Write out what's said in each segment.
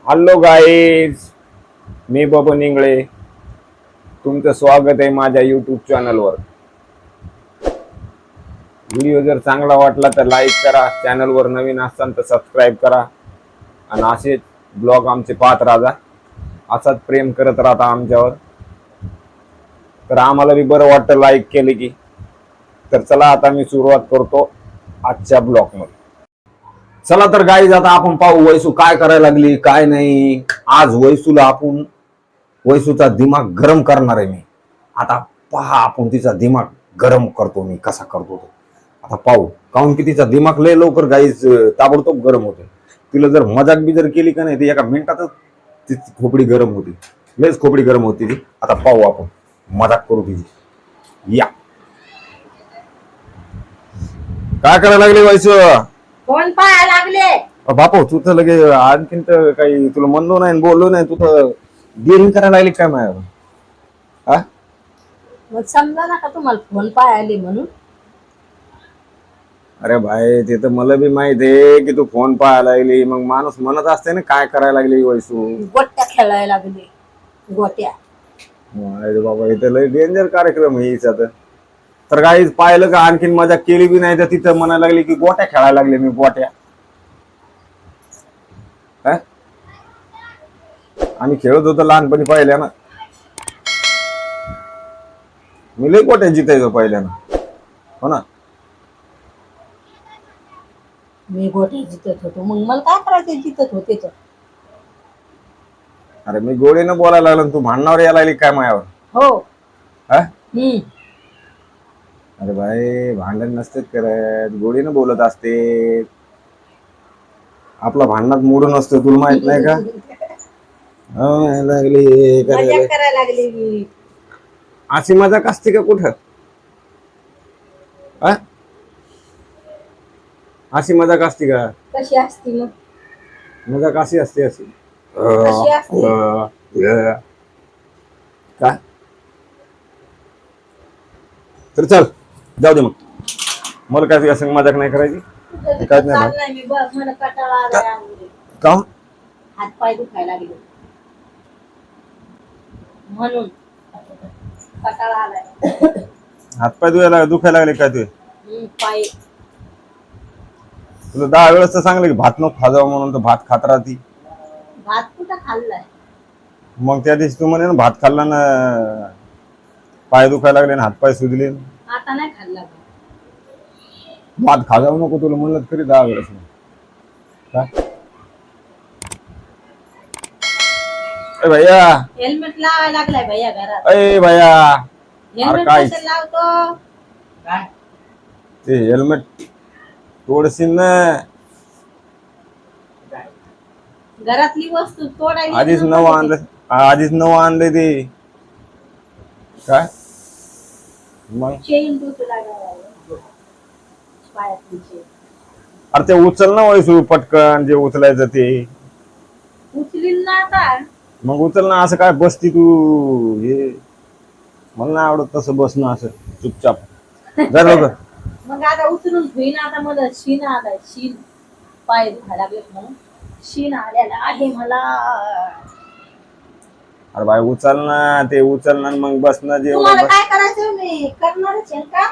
Hello guys, मी बबन इंगळे. तुमचं स्वागत आहे माझ्या यूट्यूब चॅनलवर. व्हिडिओ जर चांगला वाटला तर लाईक करा, चॅनलवर नवीन असाल तर सबस्क्राईब करा आणि असेच ब्लॉग आमचे पाहत राहा. असाच प्रेम करत राहता आमच्यावर, तर आम्हाला बी बरं वाटतं लाईक केले की. तर चला आता मी सुरुवात करतो आजच्या ब्लॉग मध्ये. चला तर गाईज, आता आपण पाहू वैसू काय करायला लागली काय नाही. आज वैसूला आपण वैसूचा दिमाग गरम करणार आहे मी. आता पहा आपण तिचा दिमाग गरम करतो मी, कसा करतो तो आता पाहू. काहून की तिचा दिमाग लय लवकर गाईज ताबडतोब गरम होते. तिला जर मजाक बी जर केली का नाही ती एका मिनिटातच तिची खोपडी गरम होती. लयच खोपडी गरम होती ती. आता पाहू आपण मजाक करू तिची. या काय करायला लागली वैसू? फोन पाहायला लागले. बापू तू तर लगे आणखीन तर काही तुला म्हणलो नाही बोललो नाही, तू तर देरी करायला लागली काय माझ्यावर? हा मग समजा ना का तुम्हाला फोन पाहायला म्हणून. अरे भाई ते तर मला बी माहित आहे की तू फोन पाहायला लागली, मग माणूस म्हणत असते ना काय करायला लागली वैसू. गोट्या खेळायला लागले. गोट्या. अरे बाबा इथं लय डेंजर कार्यक्रम आहे हिचा तर काही पाहिलं का आणखीन मजा केली बी नाही तर तिथं म्हणायला लागली की गोट्या खेळायला लागले मी गोट्या. हा? आम्ही खेळत होतो लहानपणी पहिल्यानं. मी लय गोट्या जितायचो पहिल्यानं, हो ना. मी गोट्या जितत होतो, मग मला काय करायचं जितत होते तर. अरे मी गोडीनं बोलायला लागलो आणि तू भांडणावर यायला लागली काय मायावर? हो. हा? हम्म. अरे भाई भांडण नसतेच करत, गोडीनं बोलत असते. आपला भांडणात मूड नसतो, तुला माहित नाही का? लागली मजा करायला लागली मी. अशी मजाक असते का कुठं? हा? अशी मजाक असते का? कशी असती मग? मजाक अशी असते अशी. कशी असते? काय तर चल जाऊ दे मग, मला काय तुझ्या संग मजाक नाही करायची. तुझं काय नाही भाई. चाललंय मी बघ, मला कंटाळा आलाय अंगावर. का हात पाय दुखायला लागले म्हणून कंटाळा आलाय. हातपाय दुखायला लागले काय तुझे? पाय. तुला 10 वेळेस तर सांगले की भात नको खाजावं म्हणून, तर भात खात राहती. भात कुठं खाल्लाय? मग त्या दिवशी तू म्हणे ना भात खाल्ला ना पाय दुखायला लागले ना हातपाय सुजले. आता नाही खाल्ला. भात खाजावं नको तुला म्हणलं तरी 10 वेळेस. काय ए भैया, हेल्मेट लावायला लागलाय भैया घरात. अरे भैया, हेल्मेट काय? कशाला लावतो? काय? ते हेल्मेट तोडशील ना. घरातली वस्तू तोडायची. आधीच नवं आणलंय ते. काय मग? चेन तुटला लागला. पायातली चेन. अरे ते उचल ना वैसू पटकन, जे उचलायचं ते. उचलीन ना आता. मग उचल ना, असं काय बसती तू? हे मला नाही आवडत तसं बसणं असं चुपचाप. जा लवकर. मग आता उचलून घेईन. आता मला शीन आलाय. शीन पाय दुखायला लागले म्हणून शीन आलेला आहे मला. अरे बाय उचल ना, ते उचल ना मग बस ना. तुम्हाला काय करायचं मी करणारच आहे का?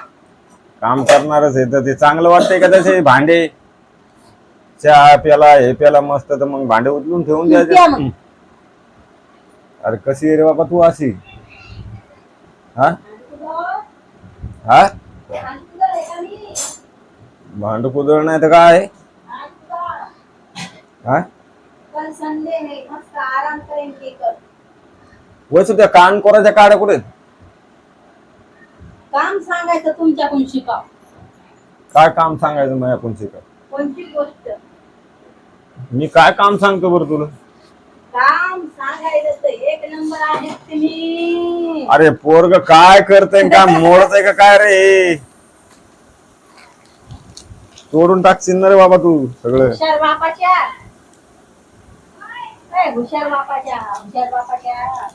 काम करणारच आहे तर ते चांगलं वाटतंय का तसे भांडे चहा प्याला हे प्याला मस्त, तर मग भांडे उचलून ठेवून प्या द्यायचे. मग. अरे कशी आहे रे बाबा तू अशी? हा हा भांड कुदळ नाही तर काय? हा कल संडे है, मस्त आराम करेंगे कल. वैसू त्या कान कोराच्या काड्या कुठे आहेत? काम सांगायचं तुमच्याकडून शिकाव. काय काम सांगायचं माझ्या कोणची काय? कोणती गोष्ट? मी काय काम सांगतो बरं तुला? काम सांगायचं तर एक नंबर आहे तुम्ही. अरे पोरग काय करतय, काय मोडत आहे का काय रे? तोडून टाकशील ना रे बाबा तू सगळं. हुशार बापाच्या. हुशार बापाच्या. हुशार बापाच्या.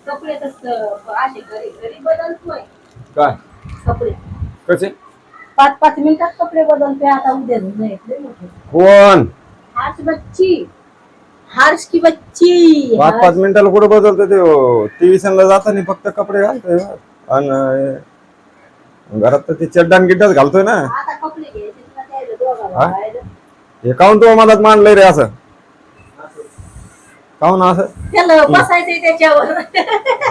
कपडे तर असे घरी घरी बदलतोय. काय कपडे कसे? 5-5 मिनिटात कपडे बदलतोय. आता उद्या धुणं येते. कोण? आज बच्ची. हर्ष की बच्ची 5-5 मिनिटाला कुठं बदलतो ते ट्युशनला जाताना फक्त कपडे घालतोय आणि घरात तर ते चड्डा आणि गिड्डाच घालतोय ना. आता कपडे घ्यायचे तुला द्यायला दोघाला हा? बाहेर. हे काऊन तो मनात मांडलंय रे असं काऊन असं त्याला बसायचंय त्याच्यावर.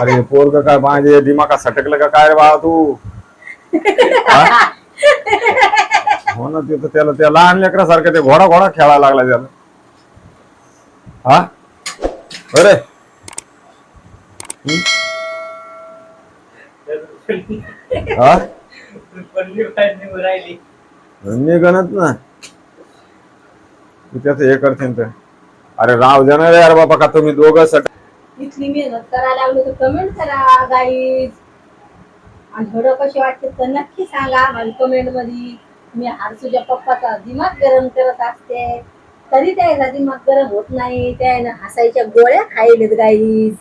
अरे पोरग काय माझे दिमागात सटकलं का काय रे बाळा तू हा? हो ना ते तर त्याला त्या लहान लेकरासारखं ते घोडा घोडा खेळायला लागला त्याला हा अरे हा गणत ना तू त्याच हे करते तर अरे राव दे ना रे यार बाबा का तुम्ही दोघं सट इथली मेहनत करायला लागलो तर कमेंट करा गाईज. आणि व्हिडिओ कशी वाटते तर नक्की सांगा आम्हाला कमेंट मध्ये. मी हर्षूच्या पप्पाचा दिमाग गरम करत असते तरी त्याचा दिमाग गरम होत नाही. त्याने हसायच्या गोळ्या खायलेत गाईज.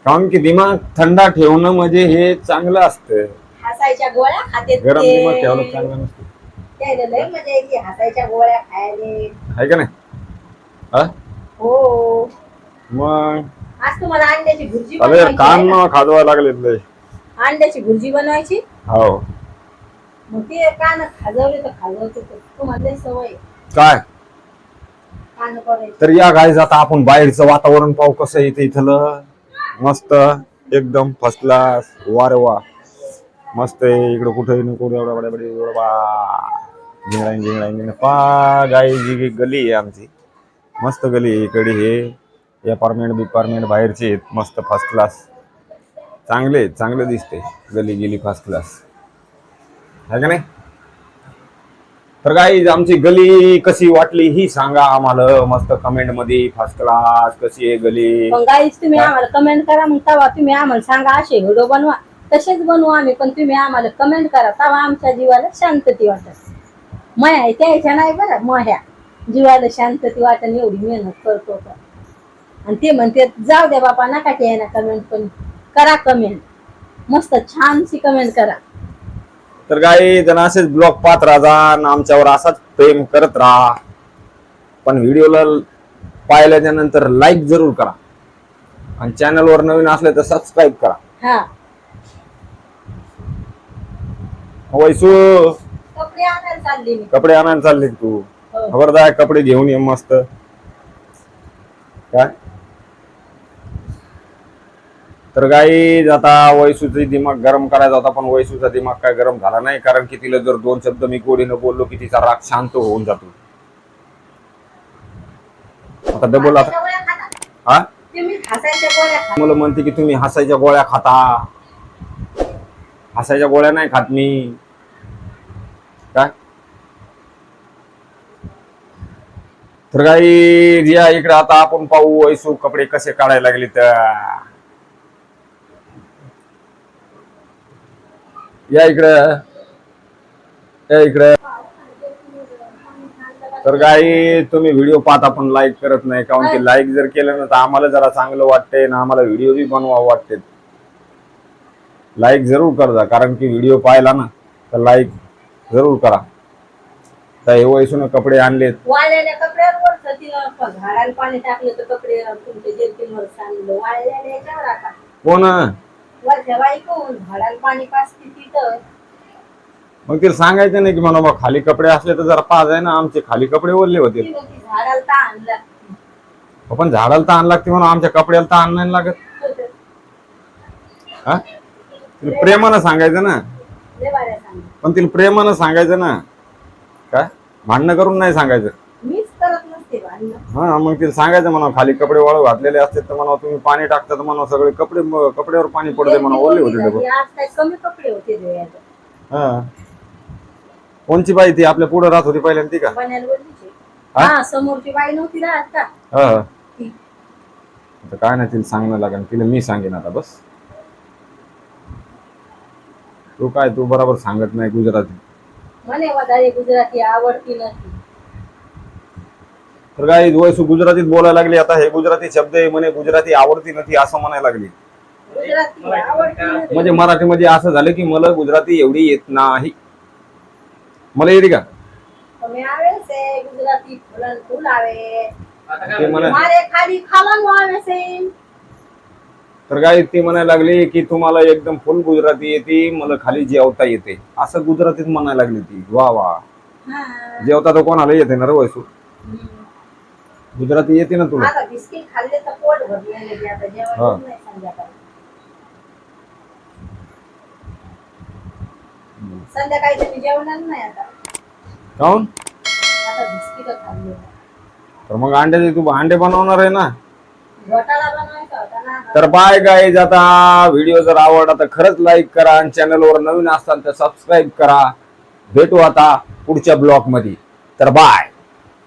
कारण की दिमाग थंडा ठेवणं म्हणजे हे चांगलं असतं. हसायच्या गोळ्या खाते गरम दिमाग ठेवणं चांगलं नसतं त्याला लय मजा येते हसायच्या गोळ्या खायले. आहे का नाही हा हो मग आज तुम्हाला अंड्याची भुर्जी अरे बनवायची कान आहे ना? न खाजवा लागले लय. अंड्याची भुर्जी बनवायची. हो मग ते कान खाजवले तर खाजवते तर तुम्हाला लय सवय आहे. काय कान करायची. तर या गाईज आता आपण बाहेरचं वातावरण पाहू कसं येते इथलं मस्त एकदम फर्स्ट क्लास वारे वा मस्त आहे इकडं कुठे नको एवढं पा गाई जी गली आहे आमची मस्त गली आहे इकडे हे अपार्टमेंट बाहेरचे आहेत मस्त फर्स्ट क्लास चांगले दिसते गली गेली फर्स्ट क्लास आहे का नाही. तर गाईज आमची गली कशी वाटली ही सांगा आम्हाला मस्त कमेंट मध्ये फर्स्ट क्लास कशी आहे गली. पण गाईज तुम्ही आम्हाला कमेंट करा मग तेव्हा तुम्ही आम्हाला सांगा असे व्हिडिओ बनवा तसेच बनवू आम्ही. पण तुम्ही आम्हाला कमेंट करा तेव्हा आमच्या जीवाला शांतती वाटत. मया आहे त्याच्या नाही बरं मह्या जीवाला शांतती वाटत एवढी मेहनत करतो तर. आणि ते म्हणते जाऊ द्या बापा नका ते ना कमेंट पण करा कमेंट मस्त छानशी कमेंट करा. तर गाई जण असेच ब्लॉग पाहत राहा आणि आमच्यावर असाच प्रेम करत राहा. पण व्हिडिओला पाहिल्याच्या नंतर लाईक जरूर करा आणि चॅनलवर नवीन असले तर सबस्क्राईब करा. हा वैसू कपडे आणायला चालली मी. कपडे आणायला चालले तू हो. खबरदार कपडे घेऊन ये मस्त काय. तर गाई आता वैसूचा दिमाग गरम करायचा होता पण वैसूचा दिमाग काय गरम झाला नाही कारण की तिला जर 2 शब्द मी गोडीनं बोललो की तिचा राग शांत होऊन जातो. आता डबल आता गोळ्या खाता. हा तुम्ही हसायच्या गोळ्या खा. मला म्हणते की तुम्ही हसायच्या गोळ्या खाता. हसायच्या गोळ्या नाही खात मी काय. तर गाई या इकडे आता आपण पाहू वैसू कपडे कसे काढायला लागले तर या इकडे. तर गाई तुम्ही व्हिडिओ पाहता पण लाईक करत नाही काऊन की लाईक जर केलं ना तर आम्हाला जरा चांगलं वाटतंय ना आम्हाला व्हिडिओ बी बनवा वाटते. लाईक जरूर करता कारण की व्हिडिओ पाहिला ना तर लाईक जरूर करा. तर हे वैसून कपडे आणलेत वाळलेल्या कपड्यावर झाडाला पाणी टाकलं तर कपडे तुमचे जेलतीवर सांगलं वाळलेल्या याच्यावर आता कोण वरच्या बाईकून झाडाला पाणी पाजते तिथं. मग तिला सांगायचं नाही की म्हणा मग खाली कपडे असले तर जरा पाच आहे ना आमचे खाली कपडे ओरले होते. ती म्हणते झाडाला ताण लागते. पण झाडाला ताण लागते म्हणून आमच्या कपड्याला ताण नाही लागत. हा तिला प्रेमानं सांगायचं ना. लय वाऱ्या सांग. पण तिला प्रेमानं सांगायचं ना काय भांडणं करून नाही सांगायचं. मीच करत नसते भांडणं. हा मग तिला सांगायचं म्हणा खाली कपडे वाळू घातलेले असते तर म्हणा तुम्ही पाणी टाकता तर म्हणा सगळे कपड्यावर पाणी पडते म्हणा ओले होते डबल. आज काय कमी कपडे होते रे. हा कोणची बाई ती आपल्या पुढे राहत होती पहिल्यांदा ती का. बन्यालवरची. हा समोरची बाई नव्हती राहत का. हा काय नाही तिला सांगणं लागेल तिला मी सांगेन आता बस. तू बरोबर सांगत नाही गुजराती. म्हणे वधारे गुजराती आवडती नसती. तर काय वैसू गुजरातीत बोलायला लागली आता हे गुजराती शब्द आहे म्हणे गुजराती आवडती नाही असं म्हणायला लागली. गुजराती आवडती नसती. म्हणजे मराठीमध्ये असं झालं की मला गुजराती एवढी येत नाही. मला येते का તમે આવે છે ગુજરાતી ફૂલ આવે ते म्हणा મારે ખાલી ખાવાનું આવે છે तर काय ती म्हणायला लागली की तुम्हाला एकदम फुल गुजराती येते मला खाली जेवता येते असं गुजरातीत म्हणायला लागली ती वा वा हा. जेवता तर कोणाला येते ना रे वैसू गुजराती येते ना तुला आता बिस्किट खाल्ले तर पोट भरलेले बी आता हा. जेवण नाही संध्याकाळी संध्याकाळी तुम्ही जेवणार नाही आता काऊन आता बिस्किट खाल्ले तर मग अंड्याचे तू अंडे बनवणार आहे ना घोटाळा बनवायचा होता ना तर बाय गाईज आता व्हिडिओ जर आवडला तर खरंच लाईक करा आणि चॅनलवर नवीन असाल तर सबस्क्राईब करा भेटू आता पुढच्या ब्लॉग मध्ये तर बाय